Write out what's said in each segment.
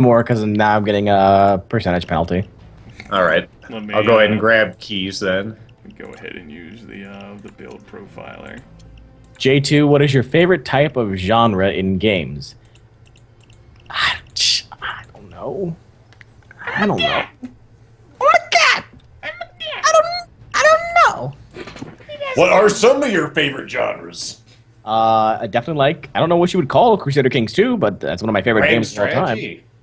more because now I'm getting a percentage penalty. All right. I'll go ahead and grab keys then. Go ahead and use the build profiler. J2, what is your favorite type of genre in games? I don't know. I don't know. Oh my god! I don't know. What are some of your favorite genres? I definitely like. I don't know what you would call Crusader Kings 2, but that's one of my favorite games of all time.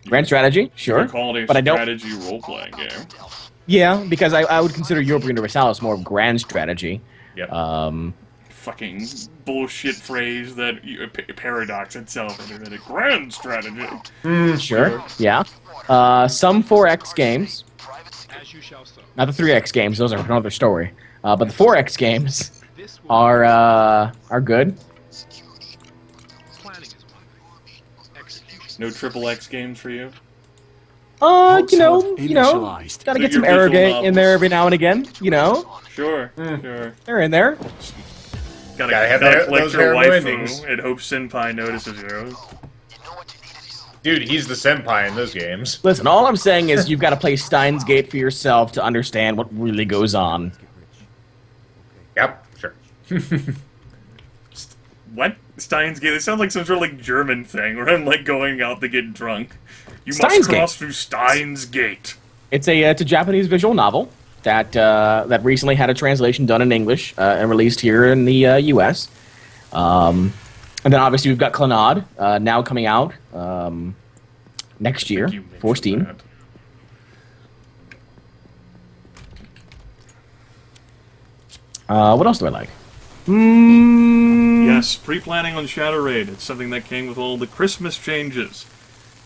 Grand strategy, sure. But I don't. Strategy role-playing game. Yeah, because I would consider Europa Universalis more of grand strategy. Yep. Fucking bullshit phrase that Paradox itself invented. Grand strategy. Sure. Yeah. Some 4X games. Not the 3X games; those are another story. But the 4X games are good. No triple X games for you? You know, gotta get some arrogant in there every now and again, you know? Sure, sure. They're in there. Gotta collect your waifu and hope Senpai notices you. Dude, he's the senpai in those games. Listen, all I'm saying is you've got to play Steins Gate for yourself to understand what really goes on. Yep, sure. What? Steins Gate? It sounds like some sort of like German thing where I'm like going out to get drunk. You must cross through Steins Gate. It's a Japanese visual novel that recently had a translation done in English and released here in the U.S. And then obviously we've got Clannad now coming out next year for Steam. What else do I like? Yes, pre-planning on Shadow Raid. It's something that came with all the Christmas changes.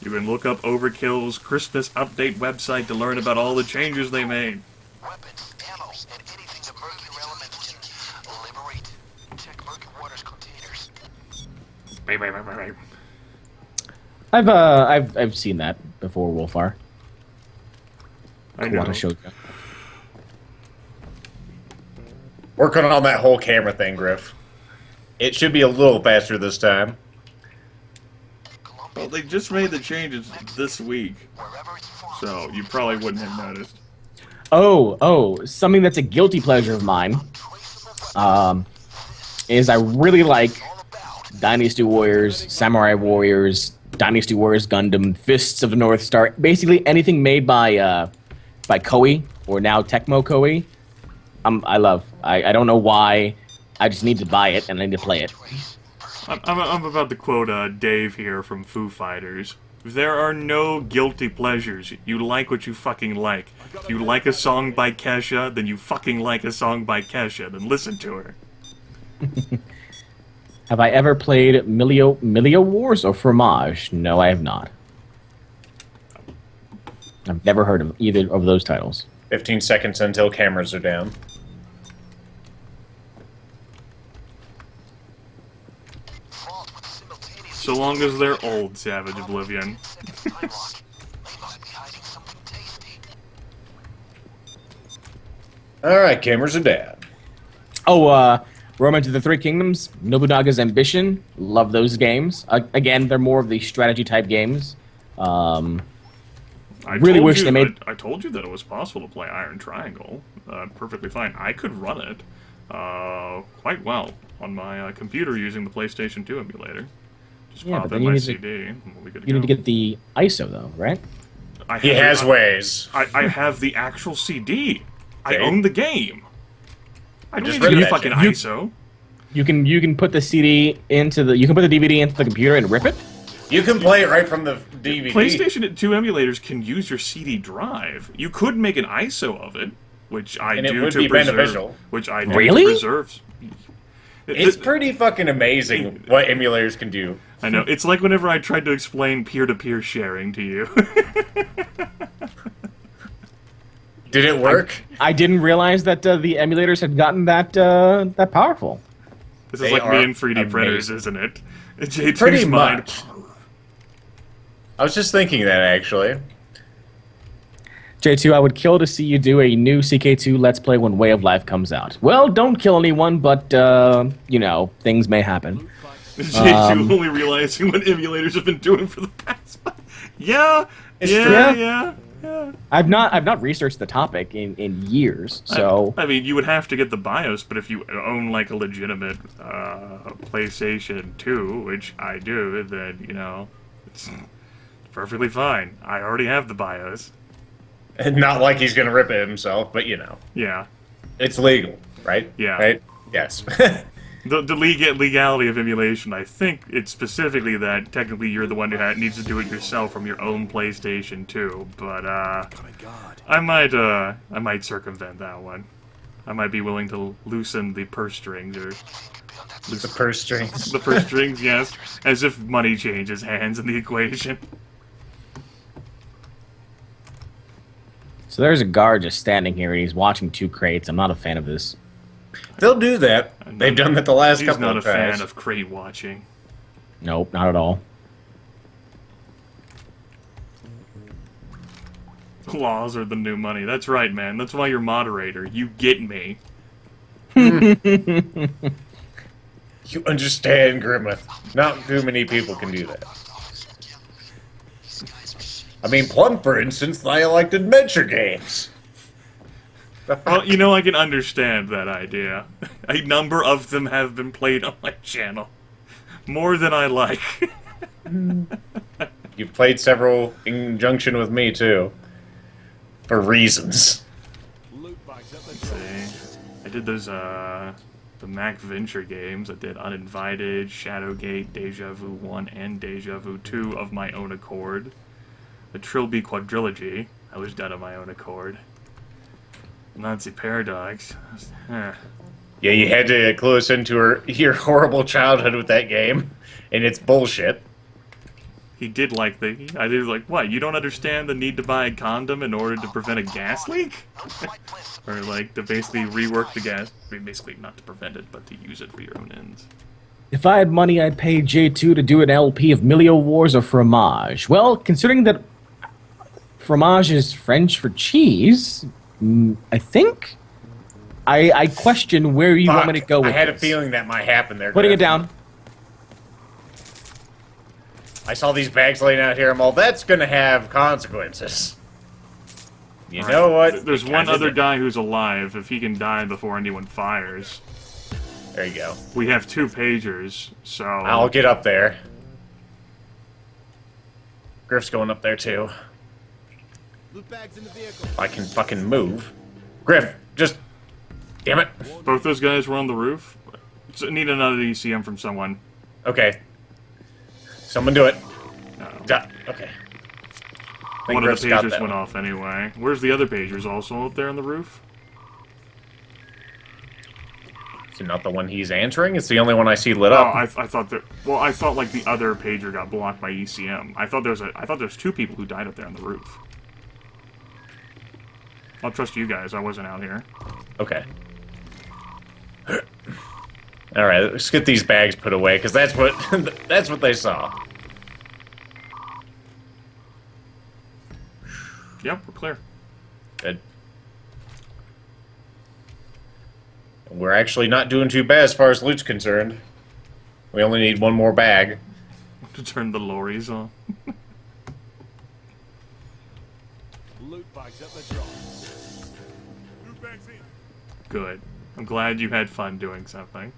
You can look up Overkill's Christmas update website to learn about all the changes they made. Weapons, ammo, and anything the Mercury element can liberate. Check Murky Waters containers. I've seen that before, Wolfar. I know. Working on that whole camera thing, Gryph. It should be a little faster this time. Well, they just made the changes this week, so you probably wouldn't have noticed. Oh, something that's a guilty pleasure of mine is I really like Dynasty Warriors, Samurai Warriors, Dynasty Warriors Gundam, Fists of the North Star, basically anything made by Koei, or now Tecmo Koei. I don't know why, I just need to buy it and I need to play it. I'm about to quote Dave here from Foo Fighters. There are no guilty pleasures. You like what you fucking like. If you like a song by Kesha, then you fucking like a song by Kesha. Then listen to her. Have I ever played Milio Wars or Fromage? No, I have not. I've never heard of either of those titles. 15 seconds until cameras are down. So long as they're old, Savage Oblivion. Alright, cameras are down. Oh, Romance of the Three Kingdoms, Nobunaga's Ambition. Love those games. Again, they're more of the strategy type games. I wish they made. I told you that it was possible to play Iron Triangle. Perfectly fine. I could run it quite well on my computer using the PlayStation 2 emulator. Just pop in my CD. You need to get the ISO though, right? He has ways. I have the actual CD. I own the game. I don't need read to get that fucking shit. ISO. You can put the CD into the. You can put the DVD into the computer and rip it. You can play it right from the DVD. PlayStation 2 emulators can use your CD drive. You could make an ISO of it, which I And do it would to be preserve. beneficial. Which I do Really? to preserve. It's pretty fucking amazing what emulators can do. I know. It's like whenever I tried to explain peer-to-peer sharing to you. Did it work? I didn't realize that the emulators had gotten that powerful. This is They like are me and 3D printers, amazing. isn't it? J2's Pretty mind. much. I was just thinking that, actually. J2, I would kill to see you do a new CK2 Let's Play when Way of Life comes out. Well, don't kill anyone, but, you know, things may happen. J2 only realizing what emulators have been doing for the past Yeah, It's yeah. I've not researched the topic in years, so I mean, you would have to get the BIOS, but if you own like a legitimate PlayStation 2, which I do, then you know it's perfectly fine. I already have the BIOS. Not like he's gonna rip it himself, but you know, Yeah, it's legal, right? Yeah. Right? Yes. the legality of emulation. I think it's specifically that technically you're the one who needs to do it yourself from your own PlayStation 2. But I might circumvent that one. I might be willing to loosen the purse strings or The purse strings. the purse strings. Yes, as if money changes hands in the equation. so there's a guard just standing here and he's watching 2 crates. I'm not a fan of this. They'll do that. They've done that the last He's couple not a of times. fan of crate watching. Nope, not at all. Laws are the new money. That's right, man. That's why you're moderator. You get me. You understand, Grimith. Not too many people can do that. I mean, Plum, for instance, they like adventure games. Well, you know, I can understand that idea. A number of them have been played on my channel. More than I like. You've played several in conjunction with me, too. For reasons. Let's see. I did those, the Mac Venture games. I did Uninvited, Shadowgate, Deja Vu 1, and Deja Vu 2 of my own accord. The Trilby Quadrilogy, I was done of my own accord. Nazi Paradox. Yeah, you had to clue us into your horrible childhood with that game, and it's bullshit. He did like I did like, what, you don't understand the need to buy a condom in order to prevent a gas leak? Or like, to basically rework the gas, I mean, basically not to prevent it, but to use it for your own ends. If I had money, I'd pay J2 to do an LP of Milio Wars or Fromage. Well, considering that fromage is French for cheese, I think I question where you want me to go with I had a this. feeling that might happen there. Putting Griff. it down. I saw these bags laying out here. I'm all, that's gonna have consequences. You know what? There's It one kinda other did. guy who's alive. If he can die before anyone fires. There you go. We have 2 pagers, so... I'll get up there. Griff's going up there too. Loot bags in the vehicle. I can fucking move. Griff, just... Damn it. Both those guys were on the roof. So need another ECM from someone. Okay. Someone do it. No. Okay. I think One of Griff's the got pagers that went one. off anyway. Where's the other pagers? Also up there on the roof? Is it not the one he's answering? It's the only one I see lit Oh, up. I thought that. Well, I thought like the other pager got blocked by ECM. I thought there's 2 people who died up there on the roof. I'll trust you guys. I wasn't out here. Okay. All right, let's get these bags put away because that's what that's what they saw. Yep, we're clear. Good. We're actually not doing too bad as far as loot's concerned. We only need one more bag. To turn the lorries on. Loot bags at the drop. Loot bags in. Good. I'm glad you had fun doing something.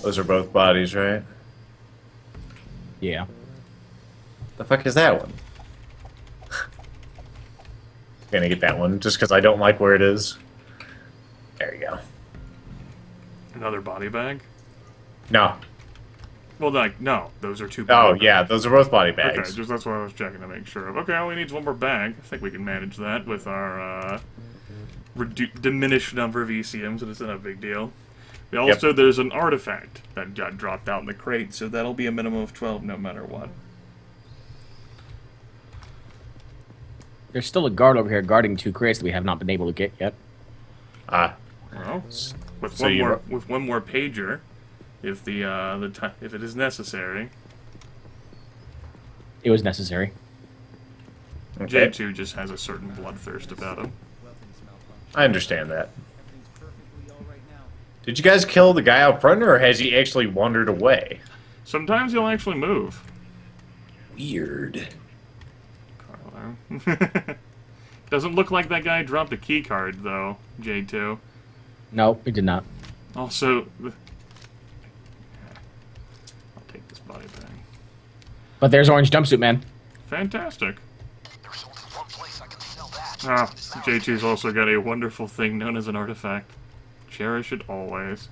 Those are both bodies, right? Yeah. The fuck is that one? Gonna get that one just because I don't like where it is. There you go. Another body bag? No. Well, like, no. Those are 2 Oh, body yeah, those are both body bags. bags. Okay, just that's what I was checking to make sure of. Okay, all we need is 1 more bag. I think we can manage that with our, diminished number of ECMs, and it's not a big deal. We also, there's an artifact that got dropped out in the crate, so that'll be a minimum of 12 no matter what. There's still a guard over here guarding 2 crates that we have not been able to get yet. Ah. Well, with So one more pager, if if it is necessary. It was necessary. Okay. J2 just has a certain bloodthirst about him. I understand that. Did you guys kill the guy out front, or has he actually wandered away? Sometimes he'll actually move. Weird. Carlo. Doesn't look like that guy dropped a key card, though, J2. No, he did not. Also, I'll take this body bag. But there's Orange Jumpsuit Man. Fantastic. There's only one place I can sell that. Ah, J2's also got a wonderful thing known as an artifact. Cherish it always.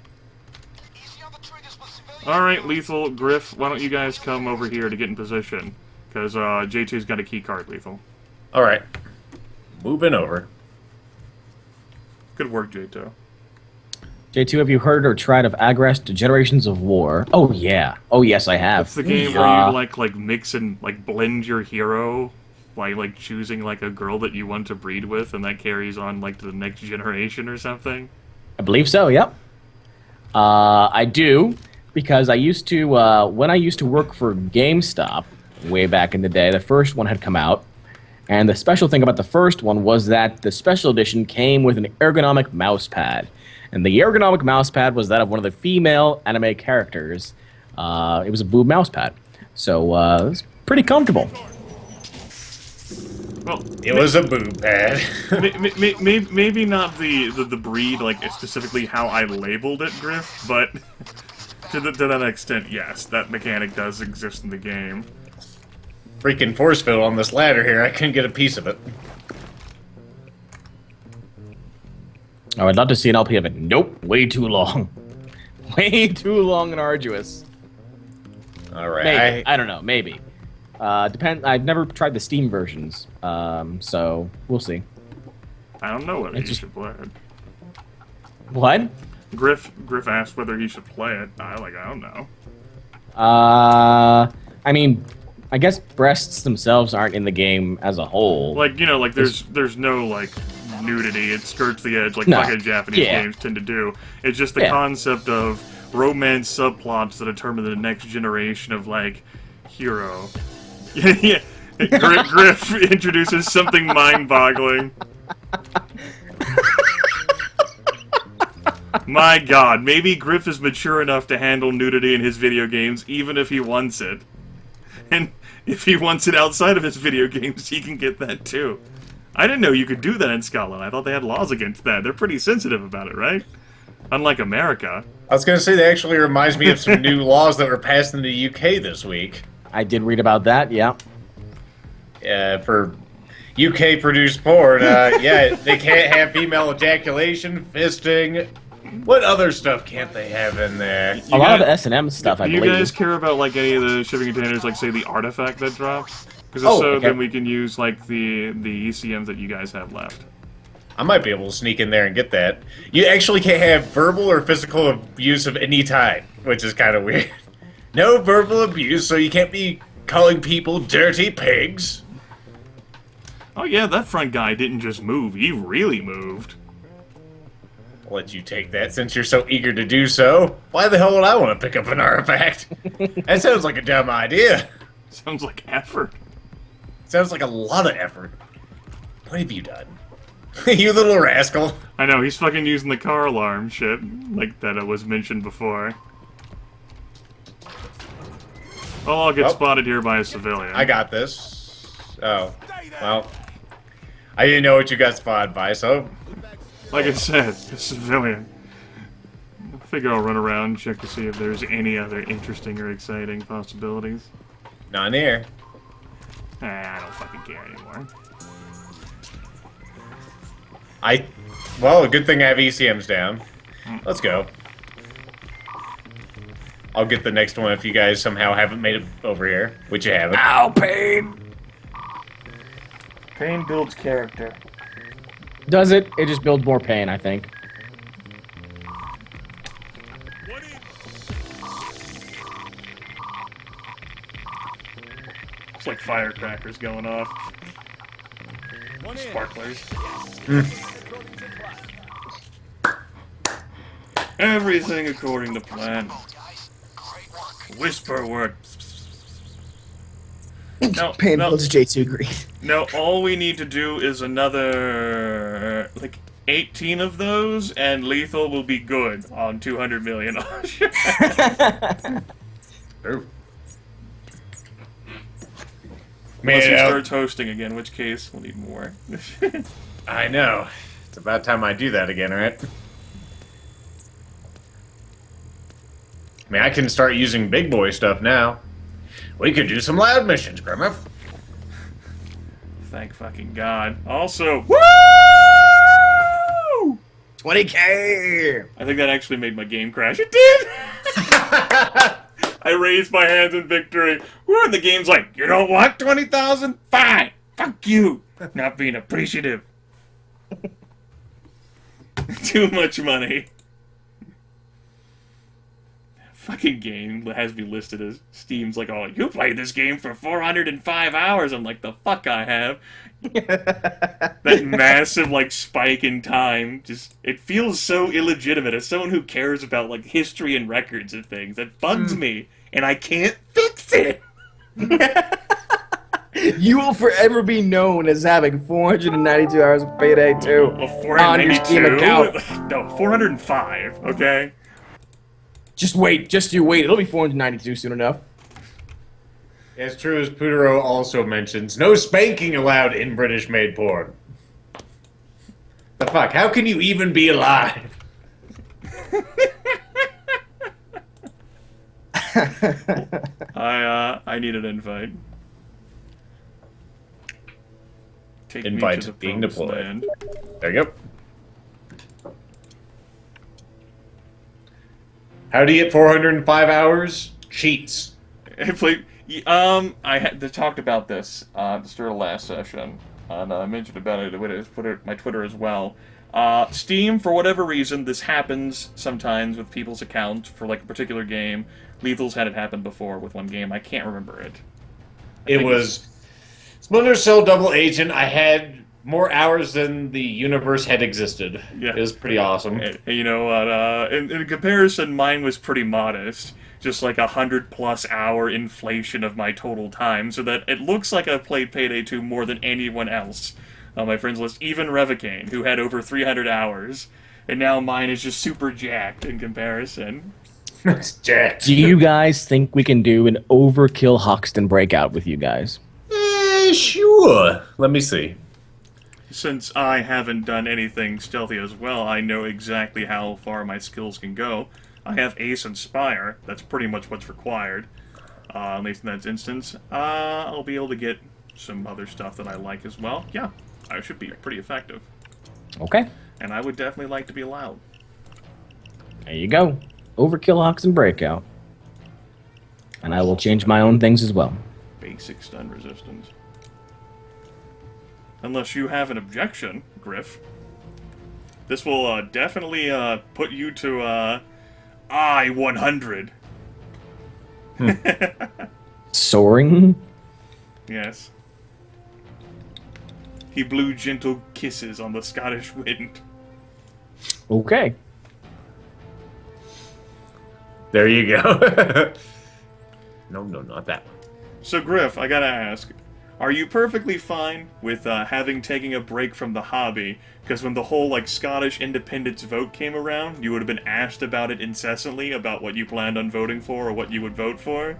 Easy on the triggers with civilians. Alright, Lethal, Gryph, why don't you guys come over here to get in position? Because J2's got a key card, Lethal. Alright. Moving over. Good work, J2. J2, have you heard or tried of Agrest Generations of War? Oh, yeah. Oh, yes, I have. It's the game where you, like mix and, like, blend your hero by, like, choosing, like, a girl that you want to breed with, and that carries on, like, to the next generation or something. I believe so, yep. I do, because I used to, when I used to work for GameStop, way back in the day, the first one had come out, and the special thing about the first one was that the special edition came with an ergonomic mouse pad. And the ergonomic mouse pad was that of one of the female anime characters. It was a boob mouse pad. So, it was pretty comfortable. Well, It was a boob pad. maybe not the breed, like, specifically how I labeled it, Gryph, but to that extent, yes, that mechanic does exist in the game. Freaking force field on this ladder here. I couldn't get a piece of it. Oh, I'd love to see an LP of it. Nope, way too long. Way too long and arduous. Alright. Maybe. I don't know, maybe. I've never tried the Steam versions, so we'll see. I don't know whether It's you just- should play it. What? Gryph asked whether he should play it. I don't know. I mean, I guess breasts themselves aren't in the game as a whole. Like, you know, like there's no like nudity. It skirts the edge like No. fucking Japanese games tend to do. It's just the Yeah. concept of romance subplots that determine the next generation of like hero. Yeah. Gryph introduces something mind-boggling. My god, maybe Gryph is mature enough to handle nudity in his video games, even if he wants it. And if he wants it outside of his video games, he can get that too. I didn't know you could do that in Scotland. I thought they had laws against that. They're pretty sensitive about it, right? Unlike America. I was going to say that actually reminds me of some new laws that were passed in the UK this week. I did read about that, yeah. For UK produced porn, yeah, they can't have female ejaculation, fisting. What other stuff can't they have in there? A lot of the S&M stuff, I Do you believe. guys care about like any of the shipping containers, like say the artifact that drops? Because if Oh, so, okay. then we can use like the ECMs that you guys have left. I might be able to sneak in there and get that. You actually can't have verbal or physical abuse of any type, which is kind of weird. No verbal abuse, so you can't be calling people dirty pigs. Oh yeah, that front guy didn't just move; he really moved. I'll let you take that since you're so eager to do so. Why the hell would I want to pick up an artifact? That sounds like a dumb idea. Sounds like effort. Sounds like a lot of effort. What have you done? You little rascal. I know he's fucking using the car alarm shit, like that was mentioned before. Oh, I'll get Oh. spotted here by a civilian. I got this. Oh, well. I didn't know what you got spotted by, so... Like I said, a civilian. I figure I'll run around and check to see if there's any other interesting or exciting possibilities. Not here. I don't fucking care anymore. Well, a good thing I have ECMs down. Let's go. I'll get the next one if you guys somehow haven't made it over here, which you haven't. Ow, pain! Pain builds character. Does it? It just builds more pain, I think. It's like firecrackers going off. Sparklers. Everything according to plan. Whisper word. No, Pain no, builds J2 green. no, all we need to do is another, like, 18 of those, and Lethal will be good on 200 million. Ooh. Unless he Man, starts hosting again, in which case we'll need more. I know. It's about time I do that again, right? I mean, I can start using big boy stuff now. We could do some loud missions, Grimith. Thank fucking God. Also, woo! 20K! I think that actually made my game crash. It did! I raised my hands in victory. Woo! And the game's like, you don't want 20,000? Fine! Fuck you! Not being appreciative. Too much money. Fucking game has me listed as Steam's like, oh, you played this game for 405 hours. I'm like, the fuck I have. That massive, like, spike in time, just, it feels so illegitimate. As someone who cares about, like, history and records of things, that bugs me, and I can't fix it. You will forever be known as having 492 hours of Payday 2 Well, on your Steam 492? account. No, 405, okay? Just wait, just you wait. It'll be 492 soon enough. As true as Putero also mentions, no spanking allowed in British-made porn. The fuck? How can you even be alive? I need an invite. Take Invite me to the being promised deployed. land. There you go. How do you get 405 hours? Cheats. I played. I had talked about this at the start of last session, and I mentioned about it on my Twitter as well. Steam, for whatever reason, this happens sometimes with people's accounts for like a particular game. Lethal's had it happen before with one game. I can't remember it. It was Splinter Cell Double Agent. I had more hours than the universe had existed. Yeah. It was pretty awesome. You know what? In comparison, mine was pretty modest. Just like 100+ hour inflation of my total time, so that it looks like I've played Payday 2 more than anyone else on my friends list, even Revicane, who had over 300 hours, and now mine is just super jacked in comparison. It's jacked. Do you guys think we can do an Overkill Hoxton breakout with you guys? Sure. Let me see. Since I haven't done anything stealthy as well, I know exactly how far my skills can go. I have Ace and Spire. That's pretty much what's required. At least in that instance. I'll be able to get some other stuff that I like as well. Yeah, I should be pretty effective. Okay. And I would definitely like to be allowed. There you go. Overkill Hoxton breakout. And I will change my own things as well. Basic stun resistance. Unless you have an objection, Gryph. This will definitely put you to I-100. Soaring? Yes. He blew gentle kisses on the Scottish wind. Okay. There you go. No, not that one. So, Gryph, I gotta ask, are you perfectly fine with taking a break from the hobby? Because when the whole, like, Scottish independence vote came around, you would have been asked about it incessantly, about what you planned on voting for or what you would vote for?